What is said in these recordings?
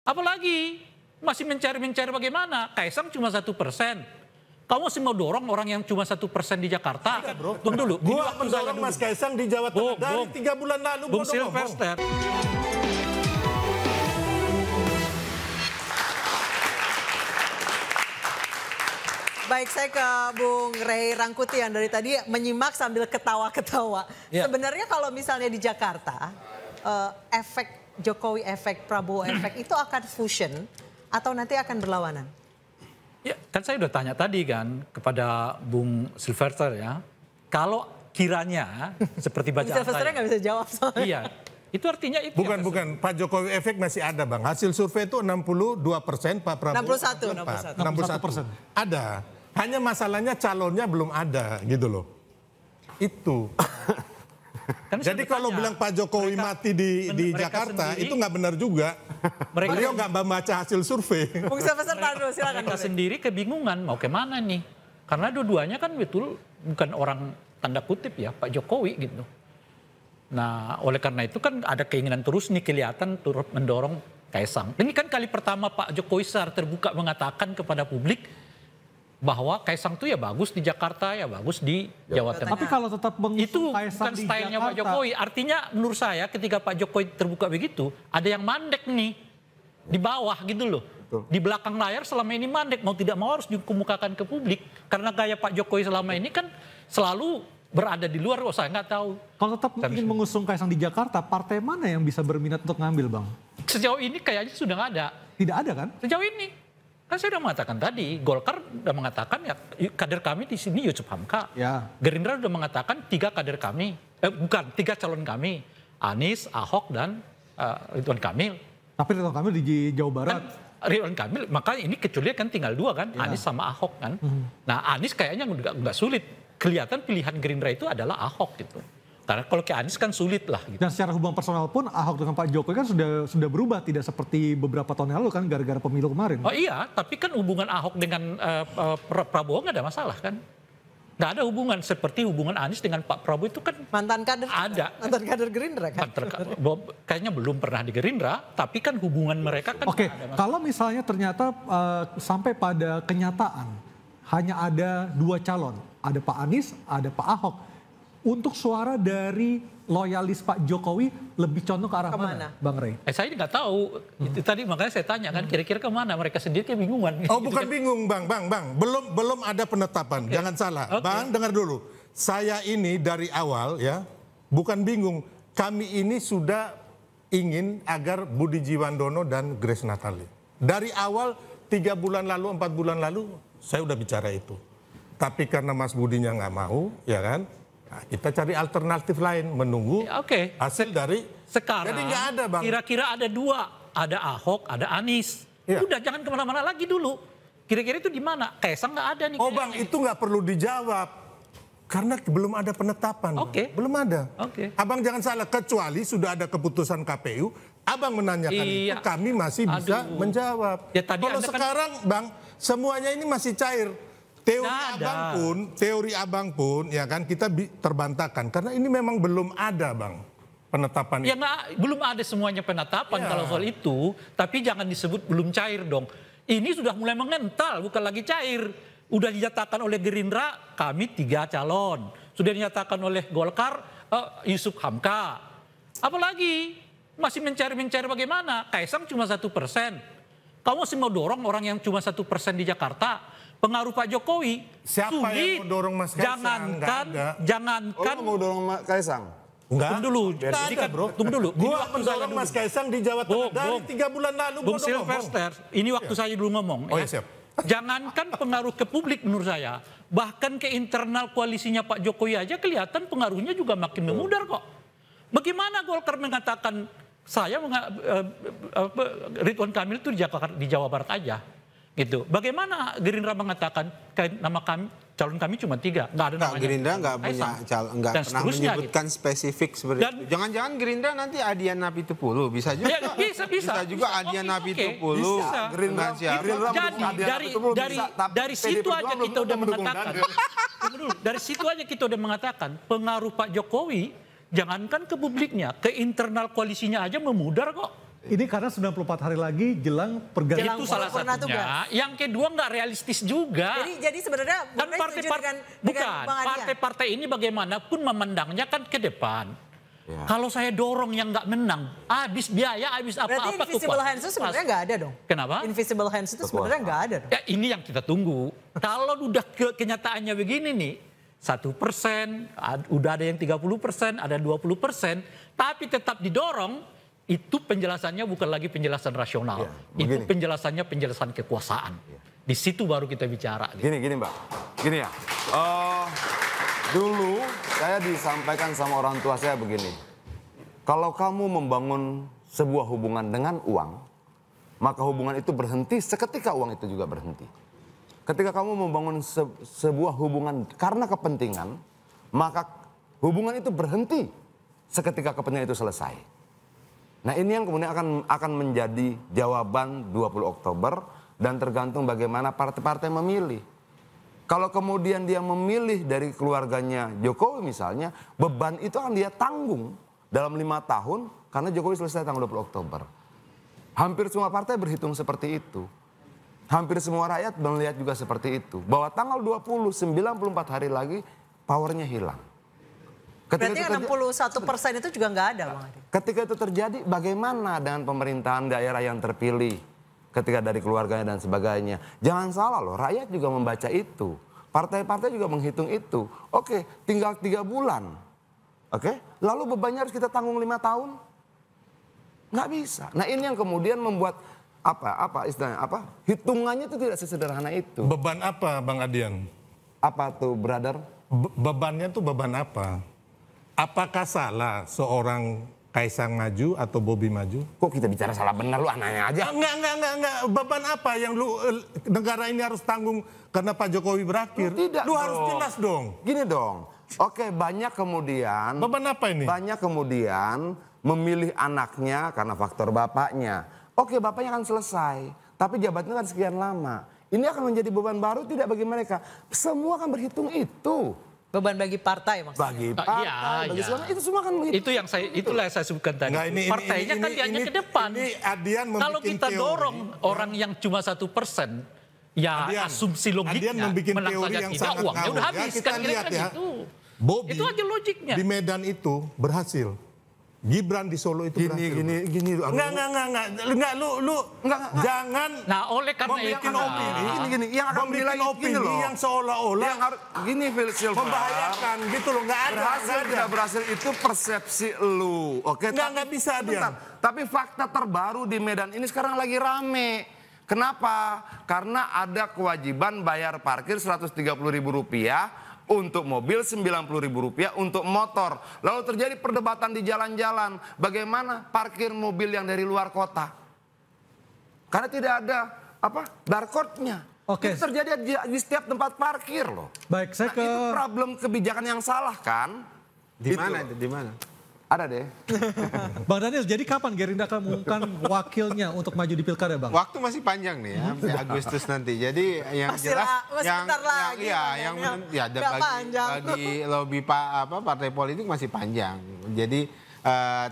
Apalagi masih mencari bagaimana. Kaisang cuma 1%. Kamu masih mau dorong orang yang cuma 1% di Jakarta? Tunggu dulu. Gua mendorong Mas Kaisang di Jawa Tengah dari 3 bulan lalu. Bung Silvester. Baik, saya ke Bung Rey Rangkuti yang dari tadi menyimak sambil ketawa-ketawa. Ya. Sebenarnya kalau misalnya di Jakarta, efek Jokowi efek, Prabowo efek itu akan fusion atau nanti akan berlawanan? Ya, kan saya udah tanya tadi kan kepada Bung Silvester ya. Kalau kiranya seperti bacaan saya. Silvesternya nggak bisa jawab soalnya. Iya. Itu artinya itu. Bukan. Pak Jokowi efek masih ada, Bang. Hasil survei itu 62%, Pak Prabowo 61%. Ada. Hanya masalahnya calonnya belum ada gitu loh. Itu. Kan jadi kalau bilang Pak Jokowi mati di Jakarta sendiri, itu nggak benar juga. Beliau nggak membaca hasil survei. Bung Silvester tahan dulu, silakan. Mereka sendiri kebingungan mau kemana nih. Karena dua-duanya kan betul bukan orang tanda kutip ya Pak Jokowi gitu. Nah oleh karena itu kan ada keinginan terus nih kelihatan turut mendorong Kaisang. Ini kan kali pertama Pak Jokowi secara terbuka mengatakan kepada publik bahwa Kaisang itu ya bagus di Jakarta, ya bagus di Jawa Tengah. Tapi kalau tetap mengusung Itu Kaisang bukan di stylenya Jakarta, Pak Jokowi. Artinya menurut saya ketika Pak Jokowi terbuka begitu, ada yang mandek nih di bawah gitu loh. Betul. Di belakang layar selama ini mandek, mau tidak mau harus dikemukakan ke publik. Karena gaya Pak Jokowi selama ini kan selalu berada di luar, saya nggak tahu. kalau tetap ingin mengusung Kaisang di Jakarta, partai mana yang bisa berminat untuk ngambil, Bang? Sejauh ini kayaknya sudah nggak ada. Tidak ada kan? Sejauh ini. Kan saya sudah mengatakan tadi, Golkar sudah mengatakan ya kader kami di sini Yusuf Hamka. Ya. Gerindra sudah mengatakan 3 kader kami, 3 calon kami, Anies, Ahok dan Ridwan Kamil. Tapi Ridwan Kamil di Jawa Barat. Kan, Ridwan Kamil, makanya ini kecuali kan tinggal 2 kan, ya. Anies sama Ahok kan. Nah Anies kayaknya nggak sulit, kelihatan pilihan Gerindra itu adalah Ahok gitu. Karena kalau ke Anies kan sulit lah gitu. Dan secara hubungan personal pun Ahok dengan Pak Jokowi kan sudah berubah, tidak seperti beberapa tahun yang lalu kan gara-gara pemilu kemarin. Oh iya, tapi kan hubungan Ahok dengan Prabowo nggak ada masalah kan. Nggak ada hubungan seperti hubungan Anies dengan Pak Prabowo itu kan Mantan kader. ada. Mantan kader Gerindra kan. Kayaknya belum pernah di Gerindra, tapi kan hubungan mereka kan Oke, ada masalah. kalau misalnya ternyata sampai pada kenyataan hanya ada 2 calon, ada Pak Anies, ada Pak Ahok. Untuk suara dari loyalis Pak Jokowi lebih condong ke arah mana, Bang Rey? Saya nggak tahu. Itu tadi makanya saya tanya kan kira-kira kemana, mereka sendiri kebingungan. Oh bukan bingung Bang. Belum ada penetapan, jangan salah. Okay. Bang dengar dulu, saya ini dari awal ya, bukan bingung. Kami ini sudah ingin agar Budi Jiwandono dan Grace Natali. Dari awal 3 bulan lalu, 4 bulan lalu, saya udah bicara itu. Tapi karena Mas Budinya nggak mau, ya kan? Nah, kita cari alternatif lain, menunggu hasil dari sekarang. Jadi nggak ada Bang. Kira-kira ada 2, ada Ahok, ada Anies. Ya. Udah jangan kemana-mana lagi dulu. Kira-kira itu di mana? Kaisang nggak ada nih. Oh Bang, itu nggak perlu dijawab. Karena belum ada penetapan. Oke. Belum ada. Oke. Abang jangan salah, kecuali sudah ada keputusan KPU, Abang menanyakan itu, kami masih bisa menjawab. Ya, tadi kalau sekarang Bang, semuanya ini masih cair. Teori abang pun, ya kan kita terbantahkan karena ini memang belum ada Bang penetapan. Ya belum ada semuanya penetapan kalau soal itu, tapi jangan disebut belum cair dong. Ini sudah mulai mengental, bukan lagi cair. Udah dinyatakan oleh Gerindra, kami 3 calon. Sudah dinyatakan oleh Golkar, Yusuf Hamka. Apalagi masih mencari bagaimana. Kaisang cuma 1%. Kamu masih mau dorong orang yang cuma 1% di Jakarta? Pengaruh Pak Jokowi. Siapa yang mau dorong Mas Kaisang? Jangankan. Oh, mau dorong Mas Kaisang? Enggak. Tunggu dulu. Jadi kan, tunggu dulu. Gua mendorong Mas Kaisang di Jawa Tengah dari 3 bulan lalu. Bung Silvester, ini waktu saya dulu ngomong. Oh ya siap. Jangankan pengaruh ke publik menurut saya. Bahkan ke internal koalisinya Pak Jokowi aja kelihatan pengaruhnya juga makin memudar kok. Bagaimana Golkar mengatakan Ridwan Kamil itu di Jawa Barat aja. Gitu. Bagaimana Gerindra mengatakan nama kami, calon kami cuma 3, nggak ada namanya. Gerindra nggak punya calon, nggak pernah menyebutkan gitu. Spesifik seperti itu. Jangan-jangan Gerindra nanti Adian Napitupulu bisa juga. Ya, bisa juga Adian Napitupulu. Gerindra Jadi dari situ aja kita udah mengatakan. Dari situ aja kita udah mengatakan pengaruh Pak Jokowi jangankan ke publiknya, ke internal koalisinya aja memudar kok. Ini karena 94 hari lagi jelang pergantian. Itu salah satunya. Yang kedua nggak realistis juga. Jadi sebenarnya kan partai-partai ini bagaimanapun memandangnya kan ke depan. Ya. Kalau saya dorong yang nggak menang, habis biaya, habis apa-apa. Berarti invisible hands itu sebenarnya nggak ada dong? Kenapa? Invisible hands itu sebenarnya nggak ada dong? Ya ini yang kita tunggu. Kalau udah kenyataannya begini nih, 1%, udah ada yang 30%, ada 20%, tapi tetap didorong, itu penjelasannya bukan lagi penjelasan rasional. Ya, itu penjelasannya penjelasan kekuasaan. Ya. Di situ baru kita bicara. Gini Mbak, gini ya. Dulu saya disampaikan sama orang tua saya begini. Kalau kamu membangun sebuah hubungan dengan uang, maka hubungan itu berhenti seketika uang itu juga berhenti. Ketika kamu membangun sebuah hubungan karena kepentingan, maka hubungan itu berhenti seketika kepentingan itu selesai. Nah ini yang kemudian akan menjadi jawaban 20 Oktober dan tergantung bagaimana partai-partai memilih. Kalau kemudian dia memilih dari keluarganya Jokowi misalnya, beban itu akan dia tanggung dalam 5 tahun karena Jokowi selesai tanggal 20 Oktober. Hampir semua partai berhitung seperti itu. Hampir semua rakyat melihat juga seperti itu. Bahwa tanggal 20, 94 hari lagi, powernya hilang. Berarti 61% itu juga nggak ada, Bang Adi. Ketika itu terjadi, bagaimana dengan pemerintahan daerah yang terpilih? Ketika dari keluarganya dan sebagainya. Jangan salah loh, rakyat juga membaca itu. Partai-partai juga menghitung itu. Oke, tinggal 3 bulan. Oke, lalu bebannya harus kita tanggung 5 tahun? Nggak bisa. Nah ini yang kemudian membuat istilahnya hitungannya itu tidak sesederhana itu. Beban apa Bang Adian? Apa tuh brother? Bebannya tuh beban apa? Apakah salah seorang Kaisang maju atau Bobi maju? Kok kita bicara salah benar, lu anaknya aja. Enggak. Beban apa yang negara ini harus tanggung karena Pak Jokowi berakhir? Lu harus jelas dong. Gini dong. Oke, banyak kemudian. Beban apa ini? Banyak kemudian memilih anaknya karena faktor bapaknya. Oke, bapaknya akan selesai. Tapi jabatannya kan sekian lama. Ini akan menjadi beban baru tidak bagi mereka. Semua akan berhitung itu. Beban bagi partai maksudnya. Bagi partai, bagi semua, itu semua kan begitu. Itulah yang saya sebutkan tadi. Partainya kan dianya ke depan. Kalau kita dorong orang yang cuma 1%, ya asumsi logiknya menang saja tidak, uangnya udah habis. Kita lihat ya, Bobi itu aja logiknya. Di Medan itu berhasil. Gibran di Solo itu berhasil. Gini. Enggak, lu jangan. Nah, oleh karena itu gini, yang akan menilai opini loh. Yang seolah-olah yang harus gini Silva. Membahayakan gitu loh, enggak ada. Berhasil tidak berhasil itu persepsi lu. Oke, enggak bisa dia. Tapi fakta terbaru di Medan ini sekarang lagi rame. Kenapa? Karena ada kewajiban bayar parkir Rp130.000 untuk mobil, Rp90.000 untuk motor. Lalu terjadi perdebatan di jalan-jalan. Bagaimana parkir mobil yang dari luar kota? Karena tidak ada barcode-nya. Oke. Itu terjadi di setiap tempat parkir loh. Baik, saya ke... Itu problem kebijakan yang salah kan? Di mana itu? Di mana? Ada deh. Bang Daniel, jadi kapan Gerindra akan mengumumkan wakilnya untuk maju di pilkada, Bang? Waktu masih panjang nih ya, sampai Agustus nanti. Jadi yang jelas bagi lobby partai politik masih panjang. Jadi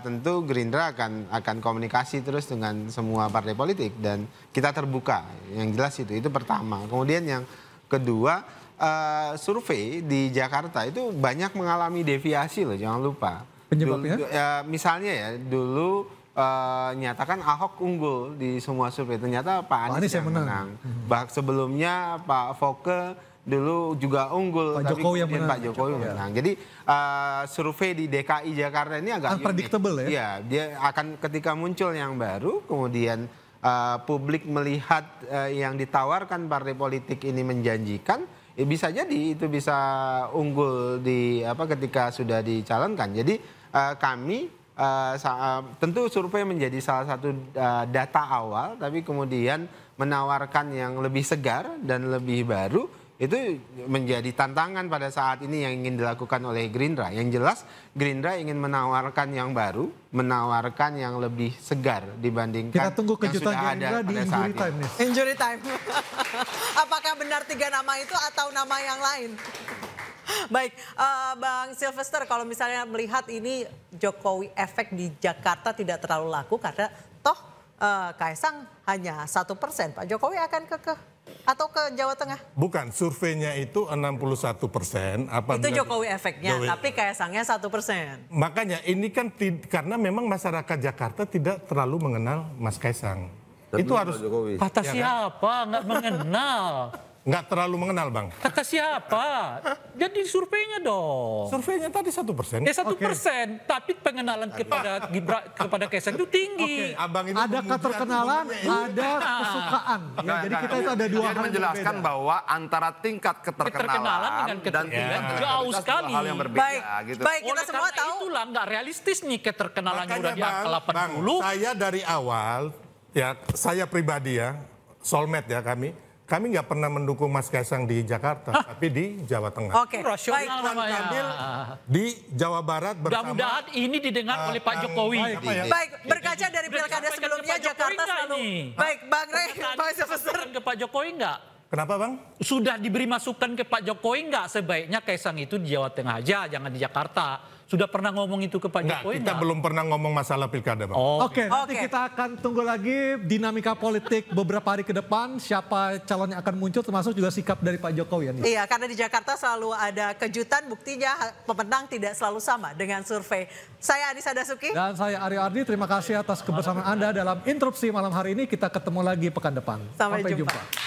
tentu Gerindra akan komunikasi terus dengan semua partai politik dan kita terbuka. Yang jelas itu pertama. Kemudian yang kedua, survei di Jakarta itu banyak mengalami deviasi loh, jangan lupa. Penyebabnya? Misalnya ya, dulu nyatakan Ahok unggul di semua survei. Ternyata Pak Anies yang menang. Bahkan sebelumnya Pak Foke dulu juga unggul. Pak Jokowi yang menang. Pak Jokowi menang. Jadi survei di DKI Jakarta ini agak unpredictable ya? Iya, dia akan ketika muncul yang baru, kemudian publik melihat yang ditawarkan partai politik ini menjanjikan, bisa jadi itu bisa unggul di ketika sudah dicalonkan. Jadi kami tentu survei menjadi salah satu data awal, tapi kemudian menawarkan yang lebih segar dan lebih baru itu menjadi tantangan pada saat ini yang ingin dilakukan oleh Gerindra. Yang jelas Gerindra ingin menawarkan yang baru, menawarkan yang lebih segar dibandingkan kita tunggu kejutan yang sudah Gerindra ada di pada saat injury time nih. Injury time. Apakah benar 3 nama itu atau nama yang lain? Baik, Bang Sylvester, kalau misalnya melihat ini Jokowi efek di Jakarta tidak terlalu laku karena toh Kaisang hanya 1%, Pak Jokowi akan kekeh atau ke Jawa Tengah? Bukan, surveinya itu 61%. Itu Jokowi efeknya, Jokowi. tapi Kaisangnya 1%. Makanya ini kan karena memang masyarakat Jakarta tidak terlalu mengenal Mas Kaisang. Tapi Itu harus Jokowi. Kata siapa? Nggak mengenal. nggak terlalu mengenal, Bang. Kata siapa? Jadi surveinya dong. Surveinya tadi 1%. Ya 1%, tapi pengenalan kepada Kaisang itu tinggi. Abang ini Ada memuji keterkenalan, argumennya. ada kesukaan. Ya, jadi kita itu ada dua Dia hal yang menjelaskan berbeda. bahwa antara tingkat Keterkenalan keterkenalan dengan dan keterkenalan tingkat jauh kredibilitas sekali. dua hal yang berbeda. Baik, Gitu. baik. Kita Oleh semua karena tahu. itulah nggak realistis nih keterkenalannya udah di angka Bang, 80. saya dari awal, ya saya pribadi ya, soulmate ya kami nggak pernah mendukung Mas Kaisang di Jakarta, tapi di Jawa Tengah. Oke, Rasional baik. namanya. Di Jawa Barat bersama Mudah-mudahan ini didengar oleh Pak Jokowi. Baik, berkaca dari Sudah pilkada disampaikan sebelumnya ke Pak Jokowi Jakarta nggak selalu. ini? Baik, Bang Rey, Tadi Pak Profesor. disampaikan ke Pak Jokowi nggak? Kenapa, Bang? Sudah diberi masukan ke Pak Jokowi nggak sebaiknya Kaisang itu di Jawa Tengah aja, jangan di Jakarta. Sudah pernah ngomong itu ke Pak Enggak, Jokowi kita nggak? belum pernah ngomong masalah pilkada, Bang. Oh, Oke, nanti Oke. kita akan tunggu lagi dinamika politik beberapa hari ke depan. Siapa calon yang akan muncul termasuk juga sikap dari Pak Jokowi. Anies. Iya, karena di Jakarta selalu ada kejutan, buktinya pemenang tidak selalu sama dengan survei. Saya Anissa Dasuki. Dan saya Aryo Ardi, terima kasih atas kebersamaan Anda dalam interupsi malam hari ini. Kita ketemu lagi pekan depan. Sampai jumpa.